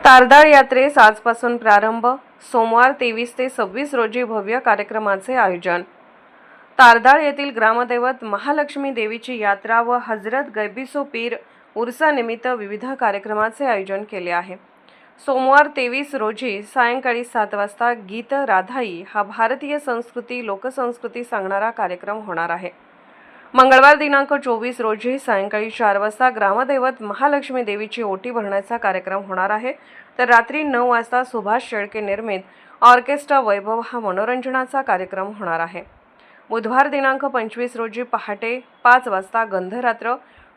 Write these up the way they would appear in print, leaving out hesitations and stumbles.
तारदाळ यात्रेस आजपासून प्रारंभ. सोमवार 23 ते 26 रोजी भव्य कार्यक्रमाचे आयोजन. तारदाळ येथील ग्रामदैवत महालक्ष्मी देवीची यात्रा व हजरत गैबिसो पीर उर्सानिमित्त विविध कार्यक्रमाचे आयोजन केले आहे. सोमवार 23 रोजी सायंकाळी 7 वाजता गीत राधाई हा भारतीय संस्कृती लोकसंस्कृती सांगणारा कार्यक्रम होणार आहे. मंगळवार दिनांक 24 रोजी सायंकाळी 4 वाजता ग्रामदैवत महालक्ष्मी देवीची ओटी भरण्याचा कार्यक्रम होणार आहे. तर रात्री 9 वाजता सुभाष शेळके निर्मित ऑर्केस्ट्रा वैभव हा मनोरंजनाचा कार्यक्रम होणार आहे. बुधवार दिनांक 25 रोजी पहाटे 5 वाजता गंधरात्र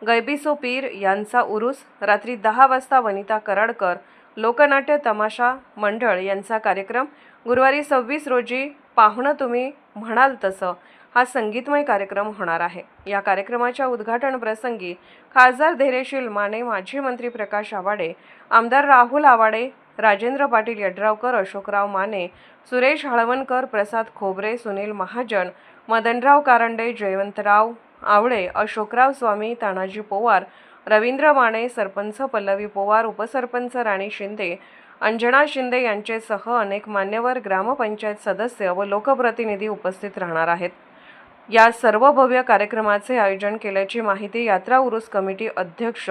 गैबिसो पीर यांचा उरूस. रात्री 10 वाजता वनिता कराडकर लोकनाट्य तमाशा मंडळ यांचा कार्यक्रम. गुरुवारी 26 रोजी पाहुणं तुम्ही म्हणाल तसं हा संगीतमय कार्यक्रम होणार आहे. या कार्यक्रमाच्या उद्घाटन प्रसंगी खासदार धैर्यशील माने, माजी मंत्री प्रकाश आवाडे, आमदार राहुल आवाडे, राजेंद्र पाटील यड्रावकर, अशोकराव माने, सुरेश हळवणकर, प्रसाद खोबरे, सुनील महाजन, मदनराव कारंडे, जयवंतराव आवळे, अशोकराव स्वामी, तानाजी पोवार, रवींद्र माने, सरपंच पल्लवी पोवार, उपसरपंच राणी शिंदे, अंजना शिंदे यांचेसह अनेक मान्यवर, ग्रामपंचायत सदस्य व लोकप्रतिनिधी उपस्थित राहणार आहेत. या सर्व भव्य कार्यक्रमाचे आयोजन केल्याची माहिती यात्रा उरूस कमिटी अध्यक्ष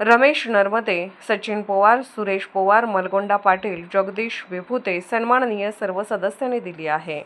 रमेश नर्मदे, सचिन पोवार, सुरेश पोवार, मलगोंडा पाटील, जगदीश विभूते, सन्माननीय सर्व सदस्यांनी दिली आहे.